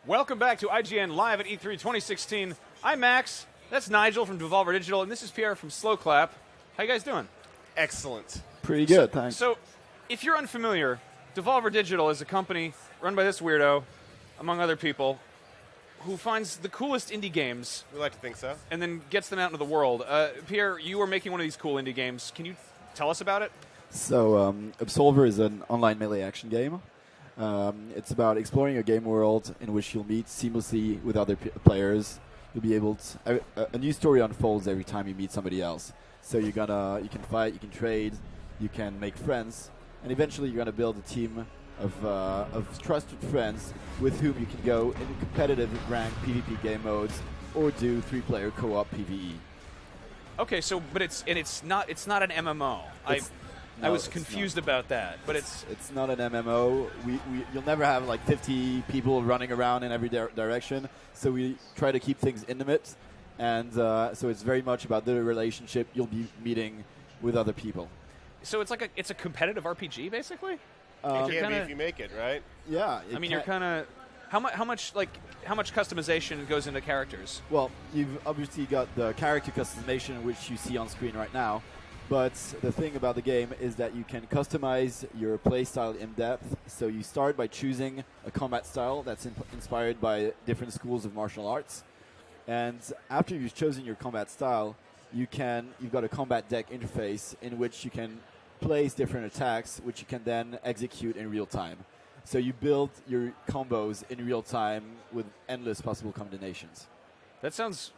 Welcome back to IGN Live at E3 2016. I'm Max. That's Nigel from Devolver Digital, and this is Pierre from Slow Clap. How you guys doing? Excellent. Pretty good, thanks. So, if you're unfamiliar, Devolver Digital is a company run by this weirdo, among other people, who finds the coolest indie games. We like to think so. And then gets them out into the world. Pierre, you are making one of these cool indie games. Can you tell us about it? So, Absolver is an online melee action game. It's about exploring a game world in which you'll meet seamlessly with other players. You'll be able to... a new story unfolds every time you meet somebody else. So you can fight, you can trade, you can make friends, and eventually you're gonna build a team of trusted friends with whom you can go in competitive ranked PvP game modes or do 3-player co-op PvE. Okay, so but it's not an MMO. I was confused about that, but it's not an MMO. You'll never have like 50 people running around in every direction. So we try to keep things intimate, and so it's very much about the relationship you'll be meeting with other people. So it's a competitive RPG basically. It can be if you make it, right? Yeah. I mean, you're kind of how much customization goes into characters? Well, you've obviously got the character customization, which you see on screen right now. But the thing about the game is that you can customize your playstyle in depth. So you start by choosing a combat style that's inspired by different schools of martial arts. And after you've chosen your combat style, you've got a combat deck interface in which you can place different attacks, which you can then execute in real time. So you build your combos in real time with endless possible combinations. That sounds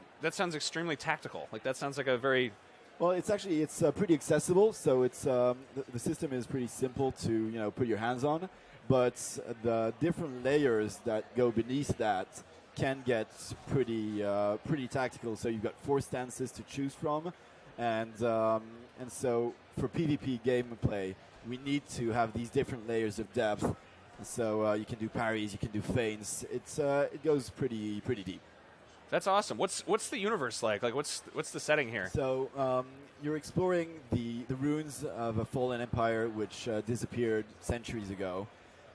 extremely tactical. Like that sounds like a very... Well, it's pretty accessible. So it's the system is pretty simple to put your hands on, but the different layers that go beneath that can get pretty tactical. So you've got 4 stances to choose from, and so for PvP gameplay, we need to have these different layers of depth. So you can do parries, you can do feints. It goes pretty deep. That's awesome. What's the universe like? Like what's the setting here? So you're exploring the ruins of a fallen empire which disappeared centuries ago,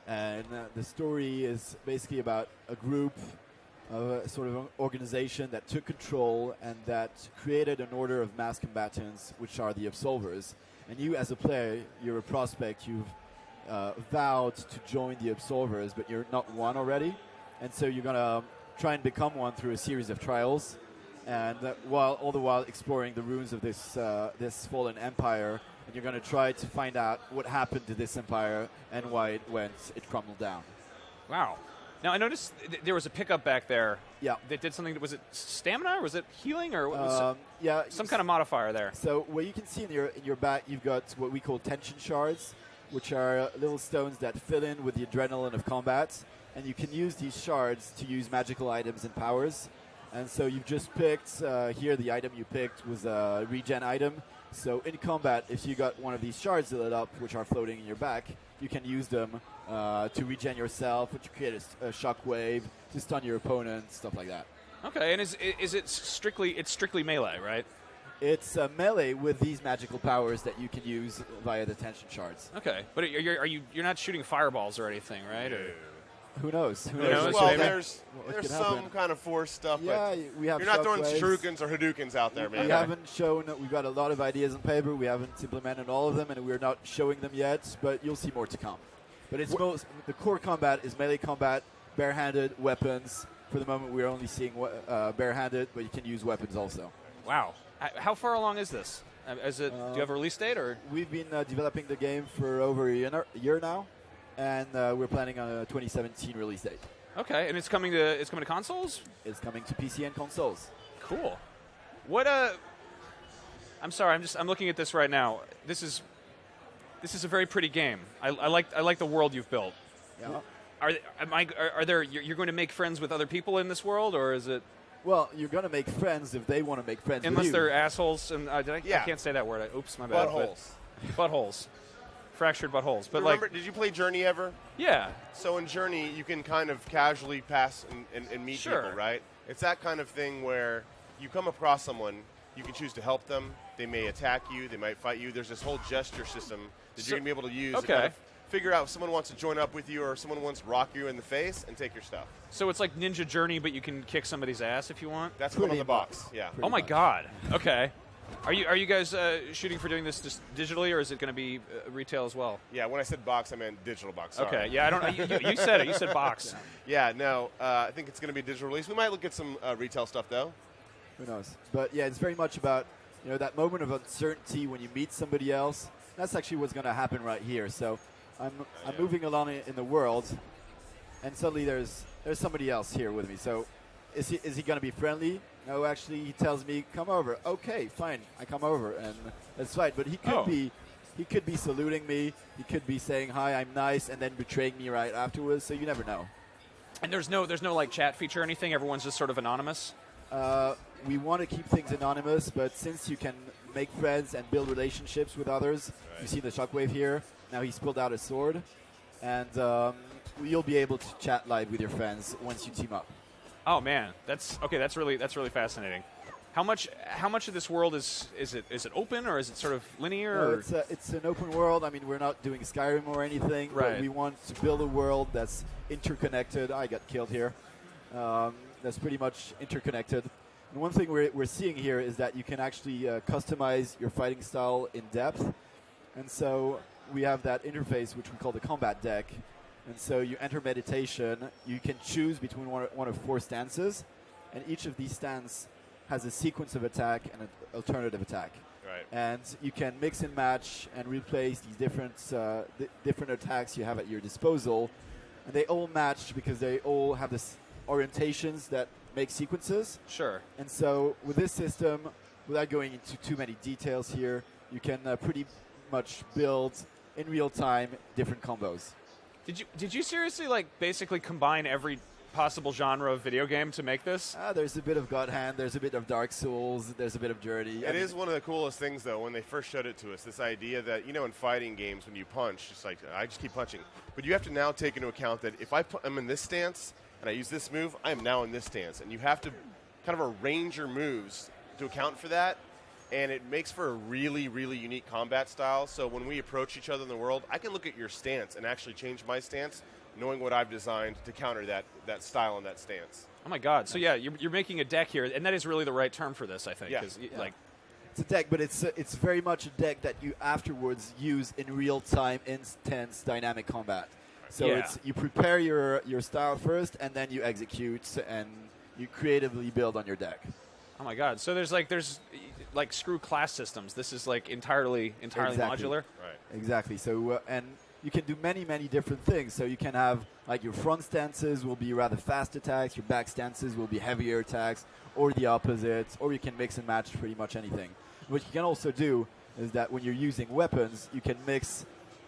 and the story is basically about a group, a sort of organization that took control and that created an order of mass combatants, which are the Absolvers. And you, as a player, you're a prospect. You've vowed to join the Absolvers, but you're not one already, and so you're gonna try and become one through a series of trials, and all the while exploring the ruins of this fallen empire, and you're going to try to find out what happened to this empire and why it crumbled down. Wow. Now I noticed there was a pickup back there. Yeah. That did something. Was it stamina or was it healing or what was yeah, some kind of modifier there? So what you can see in your back, you've got what we call tension shards, which are little stones that fill in with the adrenaline of combat. And you can use these shards to use magical items and powers. And so you've just picked, here the item you picked was a regen item. So in combat, if you got one of these shards lit up, which are floating in your back, you can use them to regen yourself, to create a shockwave, to stun your opponent, stuff like that. Okay, and is it strictly melee, right? It's melee with these magical powers that you can use via the tension shards. Okay, but you're not shooting fireballs or anything, right? Or? Who knows? Well, there's some kind of force stuff, yeah, but we have you're not throwing shockwaves. shurikens or hadoukens out there, man. We haven't shown. We've got a lot of ideas on paper. We haven't implemented all of them, and we're not showing them yet. But you'll see more to come. But the core combat is melee combat, barehanded weapons. For the moment, we're only seeing barehanded, but you can use weapons also. Wow. How far along is this? Do you have a release date, or? We've been developing the game for over a year now. And we're planning on a 2017 release date. Okay, and it's coming to consoles? It's coming to PC and consoles. Cool. What I'm sorry, I'm looking at this right now. This is a very pretty game. I like the world you've built. Yeah. You're going to make friends with other people in this world, or is it? Well, you're going to make friends if they want to make friends with you. Unless they're assholes, and I can't say that word. Oops, my bad. Buttholes. Fractured buttholes. But remember, did you play Journey ever? Yeah. So in Journey, you can kind of casually pass and meet people, right? It's that kind of thing where you come across someone, you can choose to help them. They may attack you. They might fight you. There's this whole gesture system that you're going to be able to use to kind of figure out if someone wants to join up with you or someone wants to rock you in the face and take your stuff. So it's like Ninja Journey, but you can kick somebody's ass if you want? That's one on the box, yeah. Oh my God. Okay. Are you guys shooting for doing this just digitally, or is it going to be retail as well? Yeah, when I said box, I meant digital box. Sorry. Okay, yeah, I don't. You said it. You said box. Yeah, no, I think it's going to be a digital release. We might look at some retail stuff though. Who knows? But yeah, it's very much about that moment of uncertainty when you meet somebody else. That's actually what's going to happen right here. So I'm moving along in the world, and suddenly there's somebody else here with me. So is he going to be friendly? No, actually, he tells me, come over. Okay, fine, I come over, and that's right. But he could be saluting me. He could be saying, hi, I'm nice, and then betraying me right afterwards, so you never know. And there's no like chat feature or anything? Everyone's just sort of anonymous? We want to keep things anonymous, but since you can make friends and build relationships with others, you see the shockwave here. Now he's pulled out a sword, and you'll be able to chat live with your friends once you team up. Oh man, that's really fascinating. How much of this world is it open, or is it sort of linear? No, it's an open world. I mean, we're not doing Skyrim or anything, but we want to build a world that's interconnected. I got killed here. That's pretty much interconnected. And one thing we're seeing here is that you can actually customize your fighting style in depth. And so we have that interface, which we call the combat deck. And so you enter meditation. You can choose between one of 4 stances, and each of these stances has a sequence of attack and an alternative attack. Right. And you can mix and match and replace these different attacks you have at your disposal. And they all match because they all have this orientations that make sequences. Sure. And so with this system, without going into too many details here, you can pretty much build in real time different combos. Did you seriously basically combine every possible genre of video game to make this? There's a bit of God Hand, there's a bit of Dark Souls, there's a bit of Journey. It is one of the coolest things, though, when they first showed it to us, this idea that, in fighting games, when you punch, just like, I just keep punching. But you have to now take into account that if I'm in this stance and I use this move, I am now in this stance. And you have to kind of arrange your moves to account for that. And it makes for a really, really unique combat style. So when we approach each other in the world, I can look at your stance and actually change my stance, knowing what I've designed to counter that style and that stance. Oh my God! So yeah, you're making a deck here, and that is really the right term for this, I think. Yeah. It's a deck, but it's very much a deck that you afterwards use in real time, intense, dynamic combat. So you prepare your style first, and then you execute, and you creatively build on your deck. Oh my God! So there's screw class systems. This is entirely modular. Right. Exactly. So and you can do many different things. So you can have your front stances will be rather fast attacks, your back stances will be heavier attacks, or the opposite, or you can mix and match pretty much anything. What you can also do is that when you're using weapons, you can mix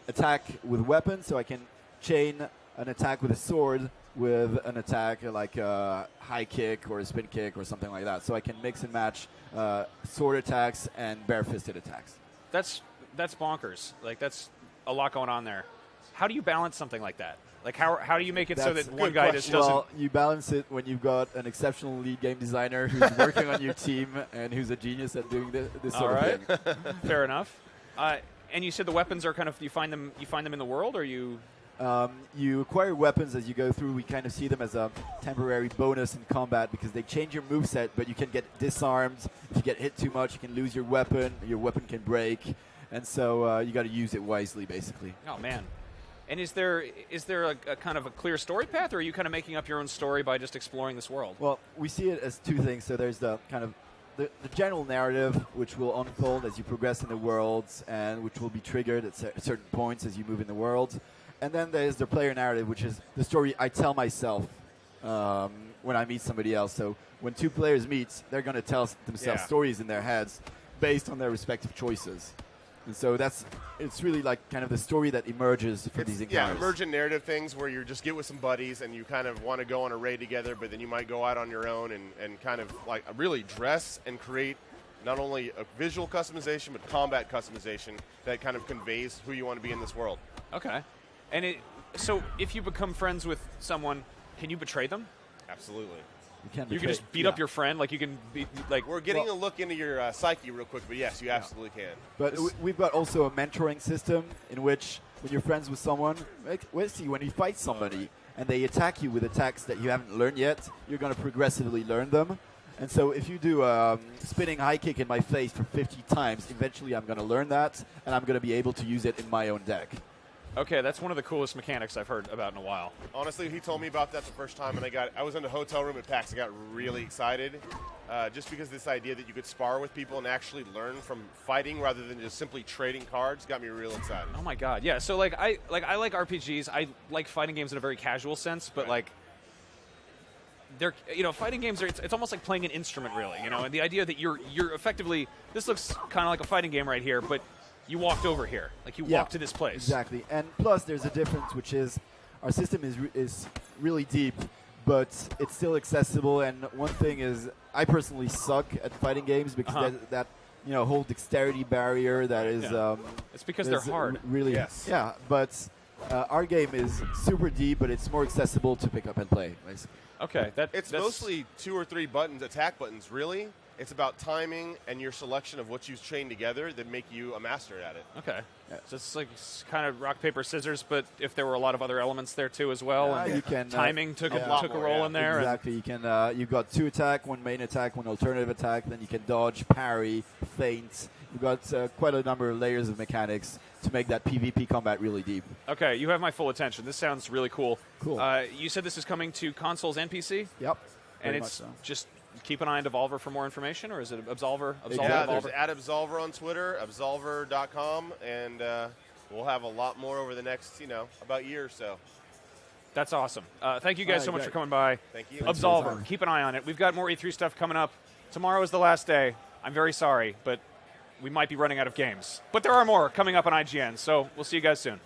attack with weapons. So I can chain an attack with a sword with an attack like a high kick or a spin kick or something like that. So I can mix and match sword attacks and bare-fisted attacks. That's bonkers. That's a lot going on there. How do you balance something like that? How do you make it so that one guy just doesn't... Well, you balance it when you've got an exceptional lead game designer who's working on your team and who's a genius at doing this sort of thing. Fair enough. And you said the weapons are kind of you find them in the world, or you... You acquire weapons as you go through. We kind of see them as a temporary bonus in combat because they change your moveset, but you can get disarmed. If you get hit too much, you can lose your weapon can break. And so you got to use it wisely, basically. Oh, man. And is there a kind of a clear story path, or are you kind of making up your own story by just exploring this world? Well, we see it as 2 things. So there's the kind of the general narrative, which will unfold as you progress in the worlds and which will be triggered at certain points as you move in the world. And then there's the player narrative, which is the story I tell myself when I meet somebody else. So when 2 players meet, they're going to tell themselves stories in their heads based on their respective choices. And so it's really kind of the story that emerges from these encounters. Yeah, emergent narrative things where you just get with some buddies and you kind of want to go on a raid together, but then you might go out on your own and kind of really dress and create not only a visual customization, but combat customization that kind of conveys who you want to be in this world. Okay. And so if you become friends with someone, can you betray them? Absolutely. You can just beat up your friend, you can be We're getting a look into your psyche real quick, but yes, you absolutely can. But we've got also a mentoring system in which when you're friends with someone, when you fight somebody and they attack you with attacks that you haven't learned yet, you're going to progressively learn them. And so if you do a spinning high kick in my face for 50 times, eventually I'm going to learn that, and I'm going to be able to use it in my own deck. Okay, that's one of the coolest mechanics I've heard about in a while. Honestly, he told me about that the first time, and I was in the hotel room at PAX. I got really excited, just because this idea that you could spar with people and actually learn from fighting rather than just simply trading cards got me real excited. Oh my god, yeah. So I like RPGs. I like fighting games in a very casual sense, but like they're fighting games are it's almost like playing an instrument, really. And the idea that you're effectively, this looks kind of like a fighting game right here, but you walked over here, like you walked to this place. Exactly, and plus there's a difference, which is our system is really deep, but it's still accessible. And one thing is, I personally suck at fighting games because that whole dexterity barrier that is. It's because they're hard. Really, yes. Yeah, but our game is super deep, but it's more accessible to pick up and play, basically. Okay, it's mostly 2 or 3 buttons, attack buttons, really. It's about timing and your selection of what you chain together that make you a master at it. Okay. Yeah. So it's kind of rock, paper, scissors, but if there were a lot of other elements there too as well, you can, timing took a role in there. Exactly. You can you've got 2 attack, 1 main attack, 1 alternative attack. Then you can dodge, parry, feint. You've got quite a number of layers of mechanics to make that PvP combat really deep. Okay, you have my full attention. This sounds really cool. Cool. You said this is coming to consoles and PC? Yep. And it's just keep an eye on Devolver for more information, or is it Absolver? Yeah, there's @Absolver on Twitter, absolver.com, and we'll have a lot more over the next, about year or so. That's awesome. Thank you guys so much for coming by. Thank you. Absolver, keep an eye on it. We've got more E3 stuff coming up. Tomorrow is the last day. I'm very sorry, but we might be running out of games. But there are more coming up on IGN, so we'll see you guys soon.